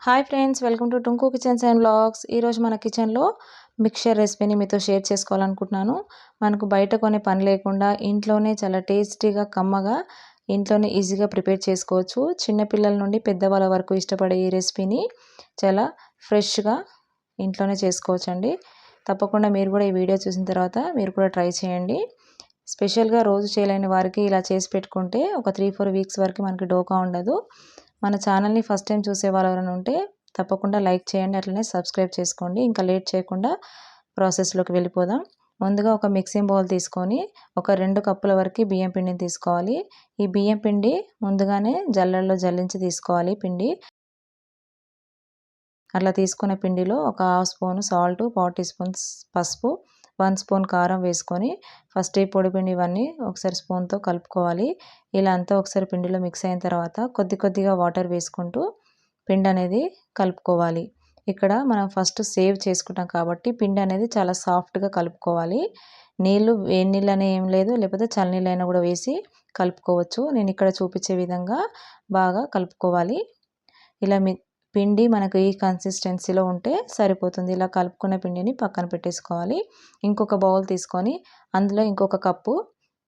Hi friends, welcome to Tunku kitchens and vlogs. ఈరోజు మన కిచెన్లో మిక్చర్ రెసిపీని మీతో షేర్ చేసుకోవాలనుకుంటున్నాను. మనకు బయట కొనే పని లేకుండా ఇంట్లోనే చాలా టేస్టీగా కమ్మగా ఇంట్లోనే ఈజీగా ప్రిపేర్ చేసుకోవచ్చు. చిన్నపిల్లల నుండి పెద్దవాళ్ళ వరకు ఇష్టపడే ఈ రెసిపీని చాలా ఫ్రెష్గా ఇంట్లోనే చేసుకోవచ్చండి. తప్పకుండా మీరు కూడా ఈ వీడియో చూసిన తర్వాత మీరు కూడా ట్రై చేయండి. స్పెషల్గా రోజు చేయలేని వారికి ఇలా చేసి పెట్టుకుంటే ఒక 3-4 వీక్స్ వరకు మనకి డోకా ఉండదు. మన ఛానల్ని ఫస్ట్ టైం చూసే వాళ్ళు ఎవరైనా ఉంటే తప్పకుండా లైక్ చేయండి, అట్లనే సబ్స్క్రైబ్ చేసుకోండి. ఇంకా లేట్ చేయకుండా ప్రాసెస్లోకి వెళ్ళిపోదాం. ముందుగా ఒక మిక్సింగ్ బౌల్ తీసుకొని ఒక 2 కప్పుల వరకు బియ్యం పిండిని తీసుకోవాలి. ఈ బియ్యం పిండి ముందుగానే జల్లెడలో జల్లించి తీసుకోవాలి. పిండి అట్లా తీసుకున్న పిండిలో ఒక 1/2 స్పూన్ సాల్ట్, 1/4 టీ స్పూన్ పసుపు, 1 స్పూన్ కారం వేసుకొని ఫస్ట్ ఈ పొడి పిండి ఇవన్నీ ఒకసారి స్పూన్తో కలుపుకోవాలి. ఇలా అంతా ఒకసారి పిండిలో మిక్స్ అయిన తర్వాత కొద్దిగా వాటర్ వేసుకుంటూ పిండి అనేది కలుపుకోవాలి. ఇక్కడ మనం ఫస్ట్ సేవ్ చేసుకుంటాం కాబట్టి పిండి అనేది చాలా సాఫ్ట్గా కలుపుకోవాలి. నీళ్ళు వేడి నీళ్ళు అనే ఏం లేదు, లేకపోతే చల్లనీళ్ళైనా కూడా వేసి కలుపుకోవచ్చు. నేను ఇక్కడ చూపించే విధంగా బాగా కలుపుకోవాలి. ఇలా పిండి మనకు ఈ కన్సిస్టెన్సీలో ఉంటే సరిపోతుంది. ఇలా కలుపుకున్న పిండిని పక్కన పెట్టేసుకోవాలి. ఇంకొక బౌల్ తీసుకొని అందులో ఇంకొక కప్పు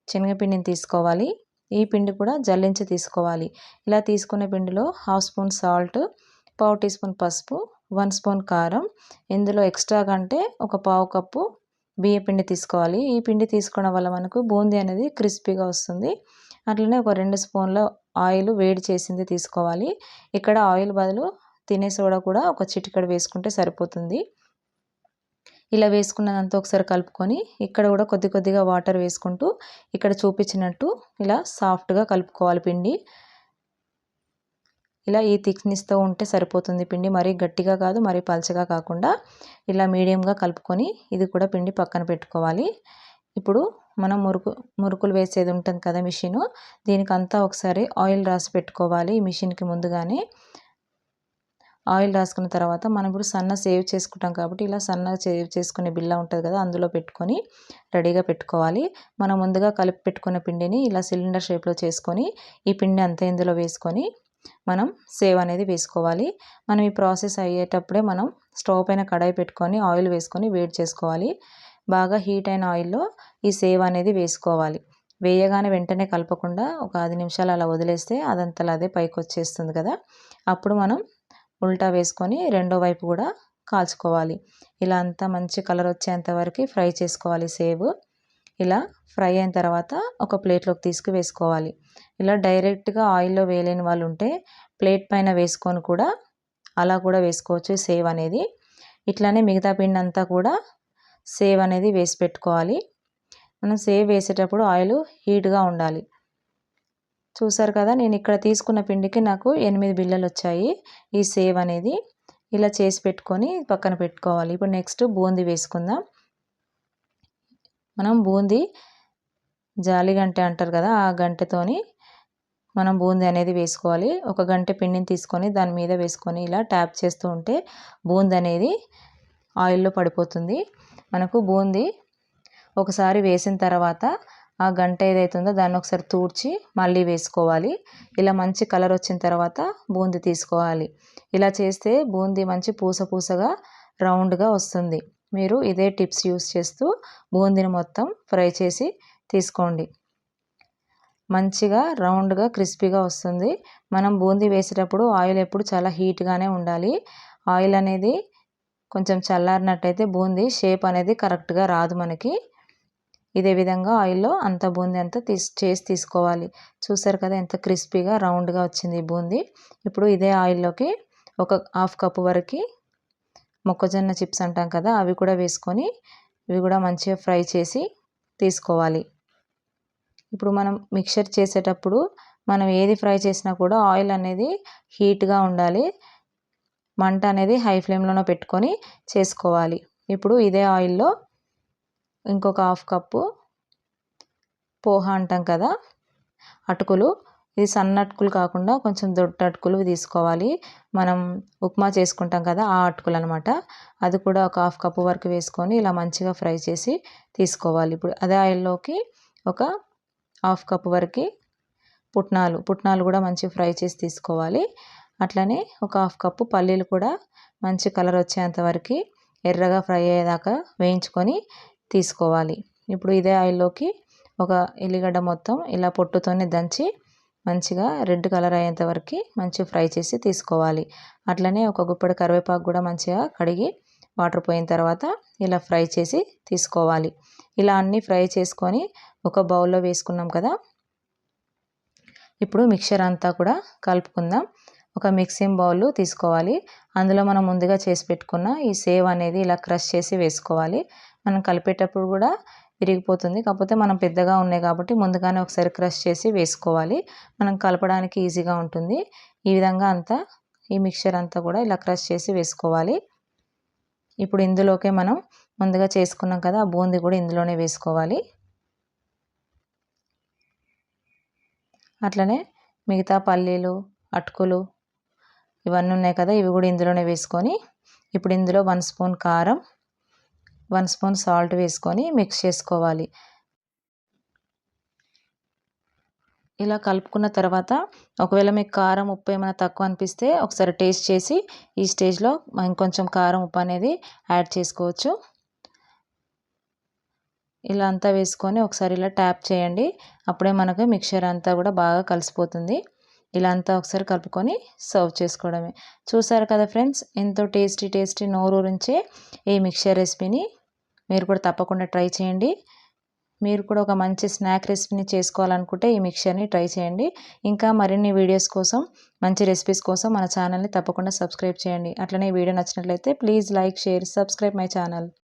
శనగపిండిని తీసుకోవాలి. ఈ పిండి కూడా జల్లించి తీసుకోవాలి. ఇలా తీసుకున్న పిండిలో 1/2 స్పూన్ సాల్ట్, 1/4 టీ స్పూన్ పసుపు, 1 స్పూన్ కారం, ఇందులో ఎక్స్ట్రాగా అంటే ఒక 1/2 కప్పు బియ్య పిండి తీసుకోవాలి. ఈ పిండి తీసుకోవడం వల్ల మనకు బూందీ అనేది క్రిస్పీగా వస్తుంది. అట్లనే ఒక 2 స్పూన్ల ఆయిల్ వేడి చేసింది తీసుకోవాలి. ఇక్కడ ఆయిల్ బదులు తినే సోడా కూడా ఒక చిటికెడు వేసుకుంటే సరిపోతుంది. ఇలా వేసుకున్నదంతా ఒకసారి కలుపుకొని ఇక్కడ కూడా కొద్దిగా వాటర్ వేసుకుంటూ ఇక్కడ చూపించినట్టు ఇలా సాఫ్ట్గా కలుపుకోవాలి పిండి. ఇలా ఈ థిక్నెస్తో ఉంటే సరిపోతుంది పిండి. మరీ గట్టిగా కాదు, మరీ పలచగా కాకుండా ఇలా మీడియంగా కలుపుకొని ఇది కూడా పిండి పక్కన పెట్టుకోవాలి. ఇప్పుడు మనం మురుకులు వేసేది ఉంటుంది కదా మిషను, దీనికంతా ఒకసారి ఆయిల్ రాసి పెట్టుకోవాలి. ఈ మిషన్కి ముందుగానే ఆయిల్ రాసుకున్న తర్వాత మనం ఇప్పుడు సన్న సేవ్ చేసుకుంటాం కాబట్టి ఇలా సన్నగా సేవ్ చేసుకునే బిల్ల ఉంటుంది కదా, అందులో పెట్టుకొని రెడీగా పెట్టుకోవాలి. మనం ముందుగా కలిపి పెట్టుకున్న పిండిని ఇలా సిలిండర్ షేప్లో చేసుకొని ఈ పిండి అంతా ఇందులో వేసుకొని మనం సేవ్ అనేది వేసుకోవాలి. మనం ఈ ప్రాసెస్ అయ్యేటప్పుడే మనం స్టవ్ పైన కడాయి పెట్టుకొని ఆయిల్ వేసుకొని వేడి చేసుకోవాలి. బాగా హీట్ అయిన ఆయిల్లో ఈ సేవ్ అనేది వేసుకోవాలి. వేయగానే వెంటనే కలపకుండా ఒక 10 నిమిషాలు అలా వదిలేస్తే అదంతలా అదే పైకి వచ్చేస్తుంది కదా, అప్పుడు మనం ఉల్టా వేసుకొని రెండో వైపు కూడా కాల్చుకోవాలి. ఇలా అంతా మంచి కలర్ వచ్చేంత వరకు ఫ్రై చేసుకోవాలి సేవ్. ఇలా ఫ్రై అయిన తర్వాత ఒక ప్లేట్లోకి వేసుకోవాలి. ఇలా డైరెక్ట్గా ఆయిల్లో వేయలేని వాళ్ళు ఉంటే ప్లేట్ పైన వేసుకొని కూడా అలా కూడా వేసుకోవచ్చు సేవ్ అనేది. ఇట్లానే మిగతా పిండి అంతా కూడా సేవ్ అనేది వేసి పెట్టుకోవాలి. మనం సేవ్ వేసేటప్పుడు ఆయిల్ హీట్గా ఉండాలి. చూసారు కదా, నేను ఇక్కడ తీసుకున్న పిండికి నాకు 8 బిళ్ళలు వచ్చాయి ఈ సేవ్ అనేది. ఇలా చేసి పెట్టుకొని పక్కన పెట్టుకోవాలి. ఇప్పుడు నెక్స్ట్ బూందీ వేసుకుందాం. మనం బూందీ జాలి గంటె అంటారు కదా, ఆ గంటెతోని మనం బూందీ అనేది వేసుకోవాలి. ఒక గంటె పిండిని తీసుకొని దాని మీద వేసుకొని ఇలా ట్యాప్ చేస్తూ ఉంటే బూందీ అనేది ఆయిల్లో పడిపోతుంది. మనకు బూందీ ఒకసారి వేసిన తర్వాత ఆ గంట ఏదైతుందో దాన్ని ఒకసారి తూడ్చి మళ్ళీ వేసుకోవాలి. ఇలా మంచి కలర్ వచ్చిన తర్వాత బూందీ తీసుకోవాలి. ఇలా చేస్తే బూందీ మంచి పూసగా రౌండ్గా వస్తుంది. మీరు ఇదే టిప్స్ యూస్ చేస్తూ బూందీని మొత్తం ఫ్రై చేసి తీసుకోండి. మంచిగా రౌండ్గా క్రిస్పీగా వస్తుంది. మనం బూందీ వేసేటప్పుడు ఆయిల్ ఎప్పుడు చాలా హీట్గానే ఉండాలి. ఆయిల్ అనేది కొంచెం చల్లారినట్టయితే బూందీ షేప్ అనేది కరెక్ట్గా రాదు మనకి. ఇదే విధంగా ఆయిల్లో అంత బూందీ అంతా చేసి తీసుకోవాలి. చూసారు కదా ఎంత క్రిస్పీగా రౌండ్గా వచ్చింది ఈ బూందీ. ఇప్పుడు ఇదే ఆయిల్లోకి ఒక 1/2 కప్పు వరకు మొక్కజొన్న చిప్స్ అంటాం కదా, అవి కూడా వేసుకొని ఇవి కూడా మంచిగా ఫ్రై చేసి తీసుకోవాలి. ఇప్పుడు మనం మిక్చర్ చేసేటప్పుడు మనం ఏది ఫ్రై చేసినా కూడా ఆయిల్ అనేది హీట్గా ఉండాలి. మంట అనేది హై ఫ్లేమ్లోనే పెట్టుకొని చేసుకోవాలి. ఇప్పుడు ఇదే ఆయిల్లో ఇంకొక 1/2 కప్పు పోహా అంటాం కదా అటుకులు, ఇది సన్న అటుకులు కాకుండా కొంచెం దొడ్డ అటుకులు తీసుకోవాలి. మనం ఉప్మా చేసుకుంటాం కదా ఆ అటుకులు అనమాట. అది కూడా ఒక 1/2 కప్పు వరకు వేసుకొని ఇలా మంచిగా ఫ్రై చేసి తీసుకోవాలి. ఇప్పుడు అదే ఆయిల్లోకి ఒక 1/2 కప్పు వరకు పుట్నాలు కూడా మంచిగా ఫ్రై చేసి తీసుకోవాలి. అట్లనే ఒక హాఫ్ కప్పు పల్లీలు కూడా మంచి కలర్ వచ్చేంత వరకు ఎర్రగా ఫ్రై అయ్యేదాకా వేయించుకొని తీసుకోవాలి. ఇప్పుడు ఇదే ఆయిల్లోకి ఒక ఎల్లిగడ్డ మొత్తం ఇలా పొట్టుతోనే దంచి మంచిగా రెడ్ కలర్ అయ్యేంత వరకు మంచిగా ఫ్రై చేసి తీసుకోవాలి. అట్లనే ఒక గుప్పెడు కరివేపాకు కూడా మంచిగా కడిగి వాటర్ పోయిన తర్వాత ఇలా ఫ్రై చేసి తీసుకోవాలి. ఇలా అన్నీ ఫ్రై చేసుకొని ఒక బౌల్లో వేసుకున్నాం కదా. ఇప్పుడు మిక్చర్ అంతా కూడా కలుపుకుందాం. ఒక మిక్సింగ్ బౌల్ తీసుకోవాలి. అందులో మనం ముందుగా చేసి పెట్టుకున్న ఈ సేవ్ అనేది ఇలా క్రష్ చేసి వేసుకోవాలి. మనం కలిపేటప్పుడు కూడా విరిగిపోతుంది, కాకపోతే మనం పెద్దగా ఉన్నాయి కాబట్టి ముందుగానే ఒకసారి క్రష్ చేసి వేసుకోవాలి. మనం కలపడానికి ఈజీగా ఉంటుంది. ఈ విధంగా అంతా ఈ మిక్చర్ అంతా కూడా ఇలా క్రష్ చేసి వేసుకోవాలి. ఇప్పుడు ఇందులోకే మనం ముందుగా చేసుకున్నాం కదా ఆ బూందీ కూడా ఇందులోనే వేసుకోవాలి. అట్లనే మిగతా పల్లీలు, అటుకులు ఇవన్నీ ఉన్నాయి కదా, ఇవి కూడా ఇందులోనే వేసుకొని ఇప్పుడు ఇందులో 1 స్పూన్ కారం, 1 స్పూన్ సాల్ట్ వేసుకొని మిక్స్ చేసుకోవాలి. ఇలా కలుపుకున్న తర్వాత ఒకవేళ మీకు కారం ఉప్పు ఏమైనా తక్కువ అనిపిస్తే ఒకసారి టేస్ట్ చేసి ఈ స్టేజ్లో ఇంకొంచెం కారం ఉప్పు అనేది యాడ్ చేసుకోవచ్చు. ఇలా అంతా వేసుకొని ఒకసారి ఇలా ట్యాప్ చేయండి. అప్పుడే మనకు మిక్చర్ అంతా కూడా బాగా కలిసిపోతుంది. ఇలా అంతా ఒకసారి కలుపుకొని సర్వ్ చేసుకోవడమే. చూసారు కదా ఫ్రెండ్స్, ఎంతో టేస్టీ నోరూరించే ఈ మిక్చర్ రెసిపీని మీరు కూడా తప్పకుండా ట్రై చేయండి. మీరు కూడా ఒక మంచి స్నాక్ రెసిపీని చేసుకోవాలనుకుంటే ఈ మిక్చర్ని ట్రై చేయండి. ఇంకా మరిన్ని వీడియోస్ కోసం, మంచి రెసిపీస్ కోసం మన ఛానల్ని తప్పకుండా సబ్స్క్రైబ్ చేయండి. అట్లనే ఈ వీడియో నచ్చినట్లయితే please like, share, subscribe my channel.